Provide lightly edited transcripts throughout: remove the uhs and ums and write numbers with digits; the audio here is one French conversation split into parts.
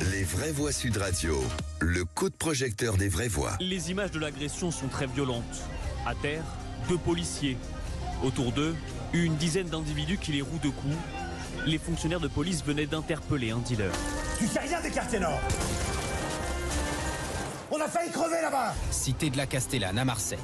Les vraies voix Sud Radio, le coup de projecteur des vraies voix. Les images de l'agression sont très violentes. À terre, 2 policiers. Autour d'eux, une dizaine d'individus qui les rouent de coups. Les fonctionnaires de police venaient d'interpeller un dealer. Tu sais rien des quartiers nord. On a failli crever là-bas. Cité de la Castellane à Marseille.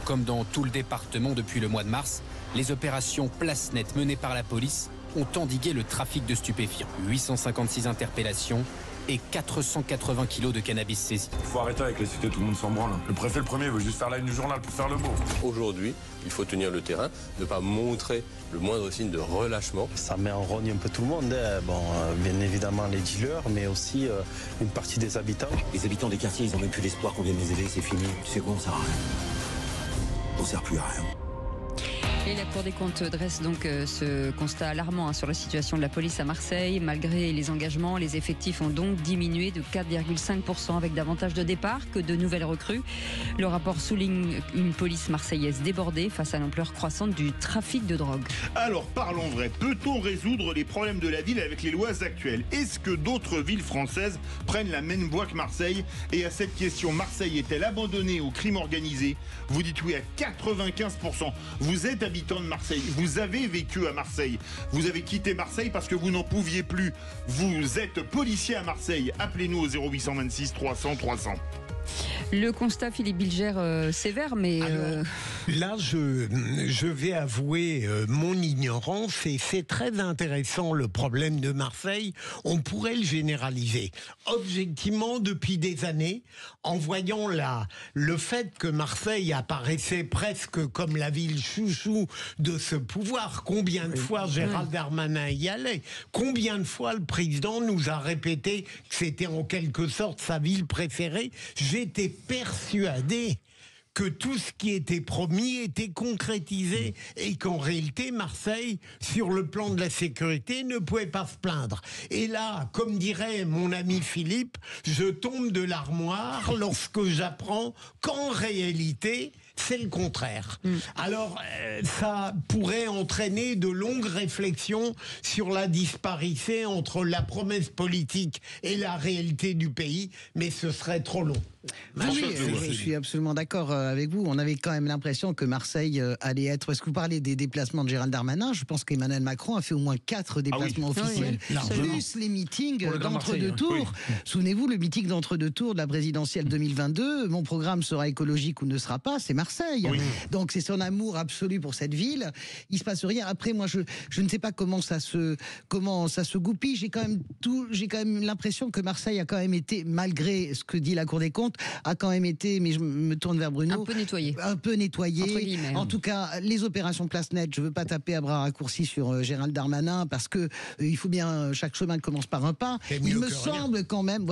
Comme dans tout le département depuis le mois de mars, les opérations Place Nette menées par la police ont endigué le trafic de stupéfiants. 856 interpellations et 480 kilos de cannabis saisis. Il faut arrêter avec les cités, tout le monde s'en branle. Le préfet le premier veut juste faire la une du journal pour faire le beau. Aujourd'hui, il faut tenir le terrain, ne pas montrer le moindre signe de relâchement. Ça met en rogne un peu tout le monde. Bien évidemment les dealers, mais aussi une partie des habitants. Les habitants des quartiers, ils ont même plus l'espoir qu'on vienne les aider, c'est fini. Tu sais quoi, on sert à rien. On sert plus à rien. Et la Cour des comptes dresse donc ce constat alarmant sur la situation de la police à Marseille. Malgré les engagements, les effectifs ont donc diminué de 4,5% avec davantage de départs que de nouvelles recrues. Le rapport souligne une police marseillaise débordée face à l'ampleur croissante du trafic de drogue. Alors parlons vrai, peut-on résoudre les problèmes de la ville avec les lois actuelles? Est-ce que d'autres villes françaises prennent la même voie que Marseille? Et à cette question, Marseille est-elle abandonnée au crime organisé? Vous dites oui à 95%. Vous êtes habitant de Marseille, vous avez vécu à Marseille, vous avez quitté Marseille parce que vous n'en pouviez plus, vous êtes policier à Marseille, appelez-nous au 0826 300 300. Le constat, Philippe Bilger, sévère, mais... Alors, là, je vais avouer mon ignorance, et c'est très intéressant le problème de Marseille. On pourrait le généraliser. Objectivement, depuis des années, en voyant le fait que Marseille apparaissait presque comme la ville chouchou de ce pouvoir, combien de fois Gérald Darmanin y allait, combien de fois le président nous a répété que c'était en quelque sorte sa ville préférée, j'étais persuadé que tout ce qui était promis était concrétisé et qu'en réalité, Marseille, sur le plan de la sécurité, ne pouvait pas se plaindre. Et là, comme dirait mon ami Philippe, je tombe de l'armoire lorsque j'apprends qu'en réalité, c'est le contraire. Alors, ça pourrait entraîner de longues réflexions sur la disparité entre la promesse politique et la réalité du pays, mais ce serait trop long. Oui, je suis absolument d'accord avec vous. On avait quand même l'impression que Marseille allait être... Est-ce que vous parlez des déplacements de Gérald Darmanin? Je pense qu'Emmanuel Macron a fait au moins 4 déplacements officiels. Plus les meetings d'entre-deux tours. Oui. Souvenez-vous, le meeting d'entre-deux tours de la présidentielle 2022, mon programme sera écologique ou ne sera pas, c'est Marseille. Oui. Donc c'est son amour absolu pour cette ville. Il se passe rien. Après, moi, je ne sais pas comment ça se goupille. J'ai quand même l'impression que Marseille a quand même été, malgré ce que dit la Cour des comptes, a quand même été, mais je me tourne vers Bruno, un peu nettoyé. En tout cas, les opérations Place Nette, je veux pas taper à bras raccourcis sur Gérald Darmanin, parce que il faut bien, chaque chemin commence par un pas. Il me semble quand même,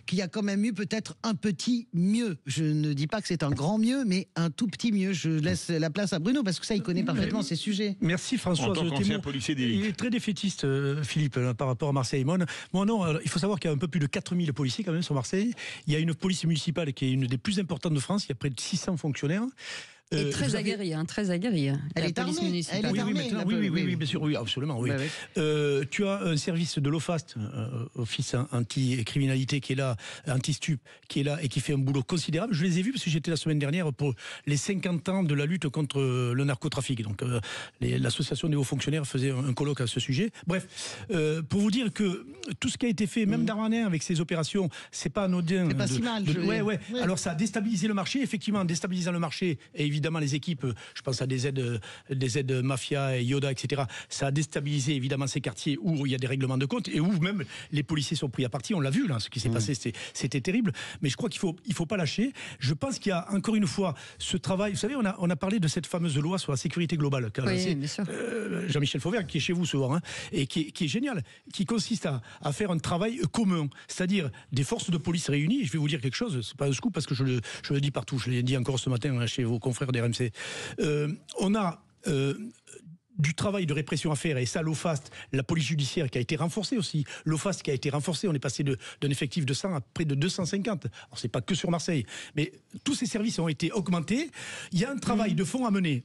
qu'il y a quand même eu peut-être un petit mieux. Je ne dis pas que c'est un grand mieux, mais un tout petit mieux. Je laisse la place à Bruno, parce que ça, il connaît parfaitement ces sujets. Merci François. En tant qu'ancien policier d'élite. Il est très défaitiste, Philippe, par rapport à Marseille. Bon, non, il faut savoir qu'il y a un peu plus de 4000 policiers quand même sur Marseille. Il y a une police municipale qui est une des plus importantes de France. Il y a près de 600 fonctionnaires. Et très aguerrie, très aguerrie. Elle est armée. Oui, bien sûr, oui, absolument. Oui. Tu as un service de l'OFAST, Office anti-criminalité, qui est là, anti-stup, qui est là et qui fait un boulot considérable. Je les ai vus parce que j'étais la semaine dernière pour les 50 ans de la lutte contre le narcotrafic. Donc, l'association des hauts fonctionnaires faisait un colloque à ce sujet. Bref, pour vous dire que tout ce qui a été fait, même Darmanin avec ses opérations, c'est pas anodin. C'est pas si mal. Alors, ça a déstabilisé le marché, effectivement, en déstabilisant le marché, et évidemment les équipes, je pense à des aides mafia et Yoda, etc. Ça a déstabilisé évidemment ces quartiers où il y a des règlements de compte et où même les policiers sont pris à partie. On l'a vu là, ce qui s'est passé, c'était terrible. Mais je crois qu'il faut pas lâcher. Je pense qu'il y a encore une fois ce travail. Vous savez, on a parlé de cette fameuse loi sur la sécurité globale. Bien sûr. Jean-Michel Fauvergue, qui est chez vous souvent, et qui est génial, qui consiste à faire un travail commun, c'est-à-dire des forces de police réunies. Je vais vous dire quelque chose, c'est pas un scoop parce que je le dis partout. Je l'ai dit encore ce matin chez vos confrères d'RMC. On a du travail de répression à faire, et ça, l'OFAST, la police judiciaire qui a été renforcée aussi. L'OFAST qui a été renforcée, on est passé d'un effectif de 100 à près de 250. Alors c'est pas que sur Marseille, mais tous ces services ont été augmentés. Il y a un travail de fond à mener.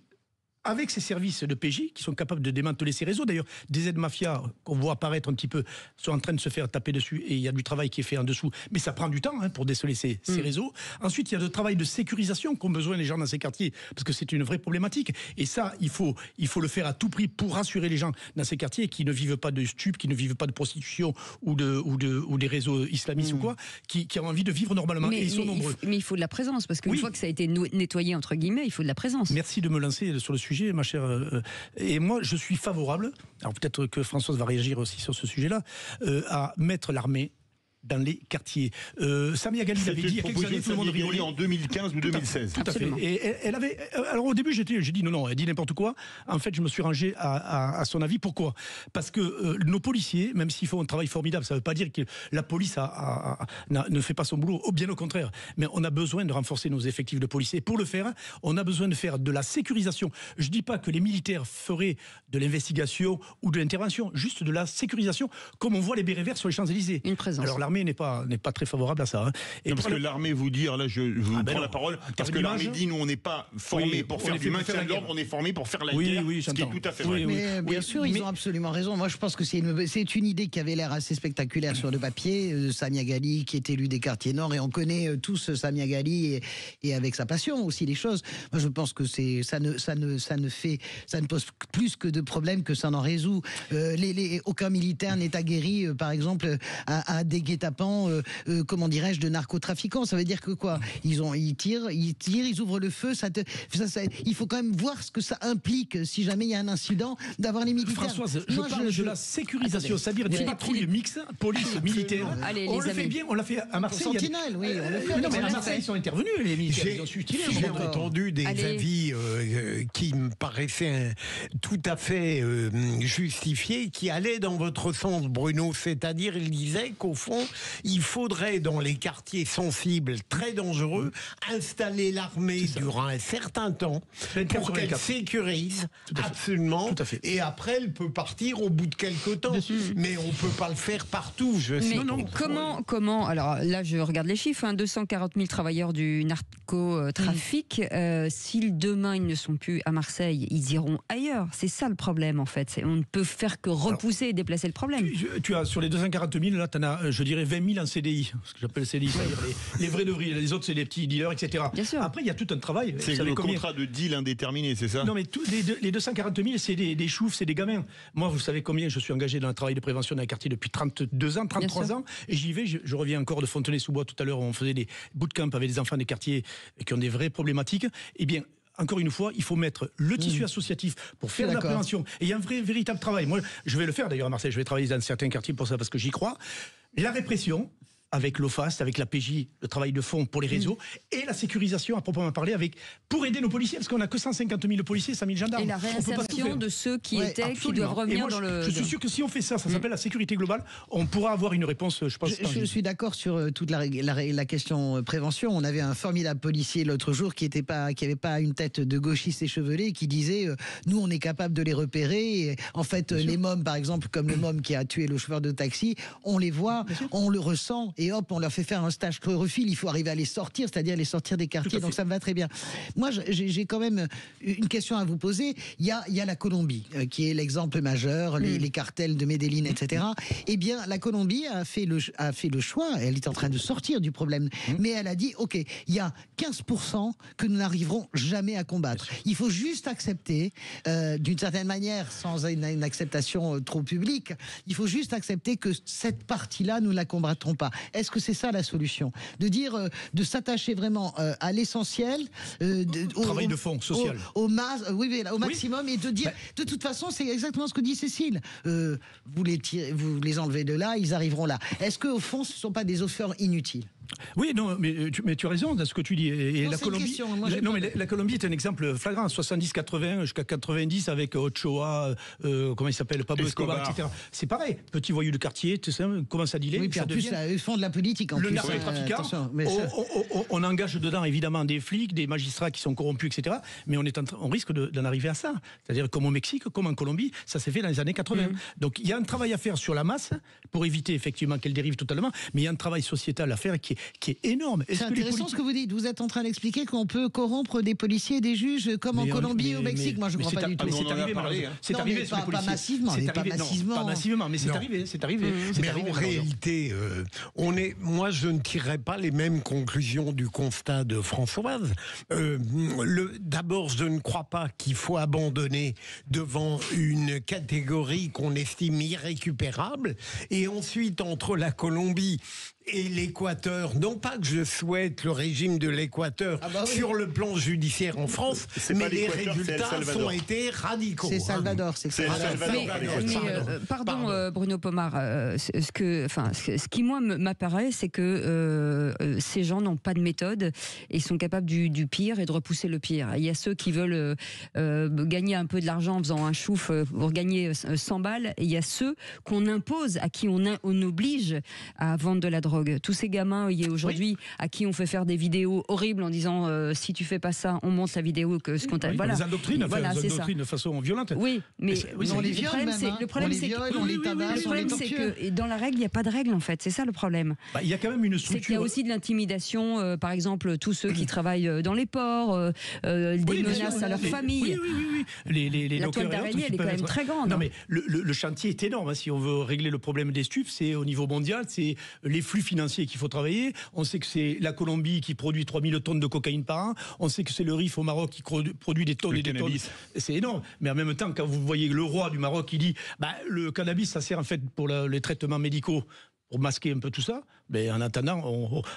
avec ces services de PJ qui sont capables de démanteler ces réseaux. D'ailleurs, des aides mafias qu'on voit apparaître un petit peu sont en train de se faire taper dessus et il y a du travail qui est fait en dessous. Mais ça prend du temps pour déceler ces réseaux. Ensuite, il y a le travail de sécurisation qu'ont besoin les gens dans ces quartiers parce que c'est une vraie problématique. Et ça, il faut le faire à tout prix pour rassurer les gens dans ces quartiers qui ne vivent pas de stupes, qui ne vivent pas de prostitution ou des réseaux islamistes ou quoi, qui ont envie de vivre normalement. Et ils sont nombreux. Mais il faut de la présence parce qu'une fois que ça a été nettoyé, entre guillemets, il faut de la présence. Merci de me lancer sur le sujet, ma chère. Et moi, je suis favorable, alors peut-être que Françoise va réagir aussi sur ce sujet-là, à mettre l'armée dans les quartiers. Samia Ghali l'avait dit il y a quelques années, tout le monde rigolait. En 2015 ou 2016. Tout à fait. Et elle avait. Alors au début, j'ai dit non, elle dit n'importe quoi. En fait, je me suis rangé à son avis. Pourquoi ? Parce que nos policiers, même s'ils font un travail formidable, ça ne veut pas dire que la police ne fait pas son boulot. Bien au contraire. Mais on a besoin de renforcer nos effectifs de policiers. Pour le faire, on a besoin de faire de la sécurisation. Je ne dis pas que les militaires feraient de l'investigation ou de l'intervention, juste de la sécurisation, comme on voit les bérets verts sur les Champs-Élysées. Une présence. Alors l'armée n'est pas très favorable à ça. Et parce que l'armée vous dit, là je vous prends la parole, parce que l'armée dit, nous on n'est pas formés pour faire du maintien de l'ordre, on est formés pour faire la guerre, ce qui est tout à fait vrai. Mais bien sûr, ils ont absolument raison. Moi je pense que c'est une idée qui avait l'air assez spectaculaire sur le papier. Samia Ghali qui est élue des quartiers nord, et on connaît tous Samia Ghali et avec sa passion aussi les choses. Moi je pense que ça ne pose plus que de problèmes que ça n'en résout. Aucun militaire n'est aguerri, par exemple, à des guet-apens, comment dirais-je, de narcotrafiquants. Ça veut dire que quoi ? Ils tirent, ils ouvrent le feu. Il faut quand même voir ce que ça implique si jamais il y a un incident d'avoir les militaires. Françoise, je parle de la sécurisation, c'est-à-dire des patrouilles mixtes, police, militaire. On le fait bien, on l'a fait à Marseille. Sentinelle, oui, on le fait. Non, mais à Marseille, ils sont intervenus, les militaires. J'ai entendu des avis qui me paraissaient tout à fait justifiés, qui allaient dans votre sens, Bruno. C'est-à-dire, il disait qu'au fond, il faudrait, dans les quartiers sensibles, très dangereux, installer l'armée durant un certain temps pour qu'elle sécurise absolument. Tout à fait. Et après, elle peut partir au bout de quelques temps. Mais on ne peut pas le faire partout. Comment alors là, je regarde les chiffres, 240 000 travailleurs du narcotrafic. Si demain, ils ne sont plus à Marseille, ils iront ailleurs. C'est ça le problème, en fait. On ne peut faire que repousser et déplacer le problème. Tu as, sur les 240 000, là, tu en as, je dirais, 20 000 en CDI. Ce que j'appelle CDI, c'est-à-dire les vrais de vrais. Les autres, c'est les petits dealers, etc. Bien sûr. Après, il y a tout un travail. C'est le contrat de deal indéterminé, c'est ça ? Non, mais les 240 000, c'est des choufs, c'est des gamins. Moi, vous savez combien je suis engagé dans le travail de prévention dans les quartiers depuis 32 ans, 33 ans. Et j'y vais, je reviens encore de Fontenay-sous-Bois tout à l'heure, où on faisait des bootcamps avec des enfants des quartiers qui ont des vraies problématiques. Eh bien, encore une fois, il faut mettre le tissu associatif pour faire de la prévention. Et il y a un véritable travail. Moi, je vais le faire d'ailleurs à Marseille. Je vais travailler dans certains quartiers pour ça parce que j'y crois. La répression, avec l'OFAST, avec la PJ, le travail de fond pour les réseaux, et la sécurisation à proprement parler, pour aider nos policiers, parce qu'on n'a que 150 000 policiers, 100 000 gendarmes. Et la réinsertion de ceux qui doivent revenir dans le... Je suis sûr que si on fait ça s'appelle la sécurité globale, on pourra avoir une réponse, je pense. Je suis d'accord sur toute la question prévention. On avait un formidable policier l'autre jour qui avait pas une tête de gauchiste échevelé, qui disait nous on est capable de les repérer. Et, en fait, les mômes, par exemple, comme le môme qui a tué le chauffeur de taxi, on les voit, on le ressent. Et hop, on leur fait faire un stage chlorophylle. Il faut arriver à les sortir, c'est-à-dire les sortir des quartiers. Donc ça me va très bien. Moi, j'ai quand même une question à vous poser. Il y a la Colombie, qui est l'exemple majeur, les cartels de Medellín, etc. Eh bien, la Colombie a fait le choix. Elle est en train de sortir du problème. Mais elle a dit, OK, il y a 15% que nous n'arriverons jamais à combattre. Il faut juste accepter, d'une certaine manière, sans une acceptation trop publique, il faut juste accepter que cette partie-là, nous ne la combattrons pas. Est-ce que c'est ça la solution ? De dire, de s'attacher vraiment à l'essentiel, travail de fond social, au maximum, et de dire, de toute façon, c'est exactement ce que dit Cécile. Vous les enlevez de là, ils arriveront là. Est-ce qu'au fond, ce ne sont pas des offres inutiles ? Oui, non, mais tu as raison dans ce que tu dis. Et non, la Colombie, la Colombie est un exemple flagrant. 70-80 jusqu'à 90 avec Ochoa, comment il s'appelle, Pablo Escobar, etc. C'est pareil. Petit voyou de quartier, tu sais, commence à dealer. Oui, puis en plus, ils font de la politique. En le plus, narcotrafiquant. On engage dedans évidemment des flics, des magistrats qui sont corrompus, etc. Mais on risque d'en arriver à ça. C'est-à-dire comme au Mexique, comme en Colombie, ça s'est fait dans les années 80. Donc il y a un travail à faire sur la masse pour éviter effectivement qu'elle dérive totalement. Mais il y a un travail sociétal à faire qui est énorme. C'est intéressant ce que vous dites. Vous êtes en train d'expliquer qu'on peut corrompre des policiers et des juges comme en Colombie et au Mexique. Moi, je ne crois pas du tout. C'est arrivé, c'est arrivé sur les policiers. Pas massivement. Pas massivement, mais c'est arrivé. Mais en réalité, moi, je ne tirerai pas les mêmes conclusions du constat de Françoise. D'abord, je ne crois pas qu'il faut abandonner devant une catégorie qu'on estime irrécupérable. Et ensuite, entre la Colombie et l'Équateur, non pas que je souhaite le régime de l'Équateur sur le plan judiciaire en France, mais les résultats ont été radicaux. C'est Salvador, Pardon, Bruno Pomar, ce qui moi m'apparaît, c'est que ces gens n'ont pas de méthode et sont capables du pire et de repousser le pire. Il y a ceux qui veulent gagner un peu de l'argent en faisant un chouf pour gagner 100 balles, et il y a ceux qu'on impose, à qui on oblige à vendre de la drogue. Tous ces gamins aujourd'hui à qui on fait faire des vidéos horribles en disant si tu fais pas ça, on monte la vidéo que ce qu'on t'a. Voilà. Les endoctrines de façon violente. Oui, mais le problème c'est que dans la règle, il n'y a pas de règle en fait. C'est ça le problème. Il y a quand même une structure. C'est qu'il y a aussi de l'intimidation, par exemple, tous ceux qui travaillent dans les ports, des menaces à leur famille. Oui. La toile d'araignée, elle est quand même très grande. Non, mais le chantier est énorme. Si on veut régler le problème des stupes, c'est au niveau mondial, c'est les flux financiers qu'il faut travailler. On sait que c'est la Colombie qui produit 3000 tonnes de cocaïne par an. On sait que c'est le RIF au Maroc qui produit des tonnes et des tonnes. C'est énorme. Mais en même temps, quand vous voyez le roi du Maroc qui dit le cannabis, ça sert en fait pour les traitements médicaux, pour masquer un peu tout ça, mais en attendant,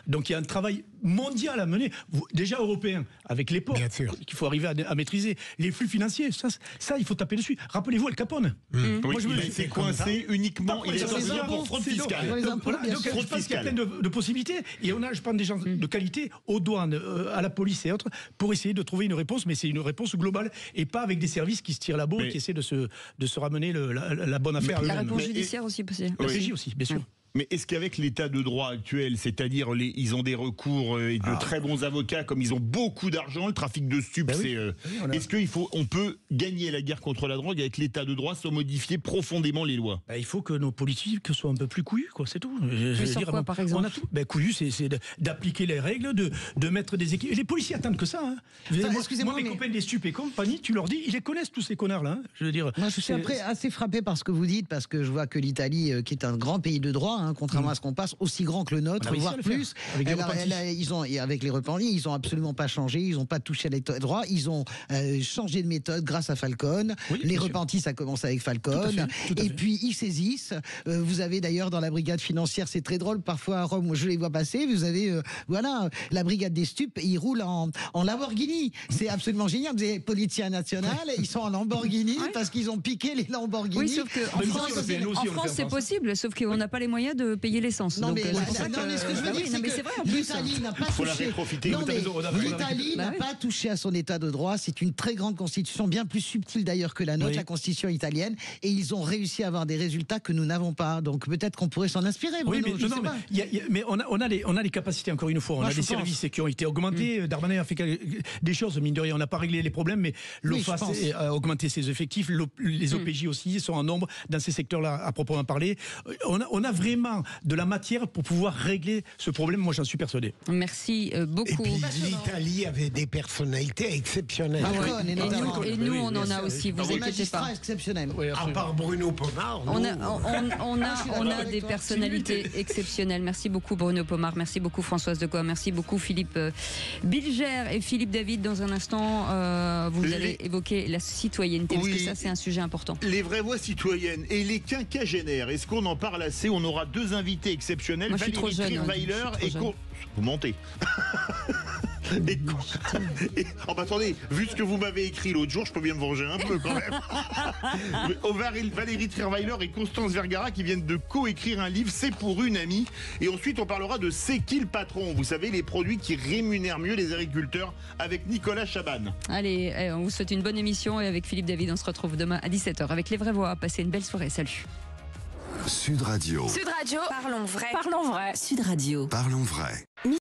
donc il y a un travail mondial à mener, déjà européen, avec les ports, qu'il faut arriver à maîtriser. Les flux financiers, ça il faut taper dessus. Rappelez-vous Al Capone. Moi, il s'est coincé uniquement, il est sorti pour fraude fiscale. Donc, je pense qu'il y a plein de possibilités, et on a, je pense, des gens de qualité aux douanes, à la police et autres, pour essayer de trouver une réponse, mais c'est une réponse globale, et pas avec des services qui se tirent la bourre, qui essaient de se ramener la bonne affaire. La réponse judiciaire aussi possible. La CJ aussi, bien sûr. Mais est-ce qu'avec l'état de droit actuel, c'est-à-dire ils ont des recours et de très bons avocats, comme ils ont beaucoup d'argent, le trafic de stupes, est-ce qu'on peut gagner la guerre contre la drogue avec l'état de droit sans modifier profondément les lois? Il faut que nos politiques soient un peu plus couillus, quoi, c'est tout. Quoi, par exemple? On a tout. Couillus, c'est d'appliquer les règles, de mettre des équipes. Les policiers attendent que ça. Excusez-moi, mes copains des stupes et compagnie, tu leur dis, ils les connaissent tous ces connards-là. Je veux dire. Moi, je suis après assez frappé par ce que vous dites, parce que je vois que l'Italie, qui est un grand pays de droit, contrairement à ce qu'on passe, aussi grand que le nôtre, voire plus. Avec les repentis, ils n'ont absolument pas changé, ils n'ont pas touché à l'état de droit, ils ont changé de méthode grâce à Falcon. Les repentis, ça commence avec Falcon. Et puis ils saisissent. Vous avez d'ailleurs dans la brigade financière, c'est très drôle, parfois à Rome, je les vois passer, vous avez la brigade des stupes, ils roulent en Lamborghini. C'est absolument génial. Vous avez Polizia Nazionale, ils sont en Lamborghini parce qu'ils ont piqué les Lamborghini. Oui, sauf qu'en France, c'est possible, sauf qu'on n'a pas les moyens de payer l'essence. Non, mais ce que je veux dire, c'est que l'Italie n'a pas touché. L'Italie n'a pas touché à son état de droit. C'est une très grande constitution, bien plus subtile d'ailleurs que la nôtre, la constitution italienne. Et ils ont réussi à avoir des résultats que nous n'avons pas. Donc peut-être qu'on pourrait s'en inspirer. Bruno, mais on a les capacités, encore une fois. On a des services qui ont été augmentés. Darmanin a fait des choses, mine de rien. On n'a pas réglé les problèmes, mais l'OFAS a augmenté ses effectifs. Les OPJ aussi sont en nombre dans ces secteurs-là, à proprement parler. On a vraiment de la matière pour pouvoir régler ce problème, moi j'en suis persuadé. Merci beaucoup. Et puis l'Italie avait des personnalités exceptionnelles. Et nous on en a aussi, vous inquiétez pas. Exceptionnels. À part Bruno Pomar. On a des personnalités exceptionnelles. Merci beaucoup Bruno Pomar, merci beaucoup Françoise Decoy, merci beaucoup Philippe Bilger et Philippe David. Dans un instant, vous allez évoquer la citoyenneté, parce que ça c'est un sujet important. Les vraies voix citoyennes et les quinquagénaires, est-ce qu'on en parle assez? On aura deux invités exceptionnels, Valérie Trierweiler et vous mentez. Attendez, vu ce que vous m'avez écrit l'autre jour, je peux bien me venger un peu quand même. Valérie Trierweiler et Constance Vergara qui viennent de co-écrire un livre, C'est pour une amie. Et ensuite on parlera de C'est qui le patron? Vous savez, les produits qui rémunèrent mieux les agriculteurs, avec Nicolas Chaban. Allez, on vous souhaite une bonne émission, et avec Philippe David on se retrouve demain à 17h avec Les Vraies Voix. Passez une belle soirée, salut. Sud Radio. Sud Radio. Parlons vrai. Parlons vrai. Sud Radio. Parlons vrai.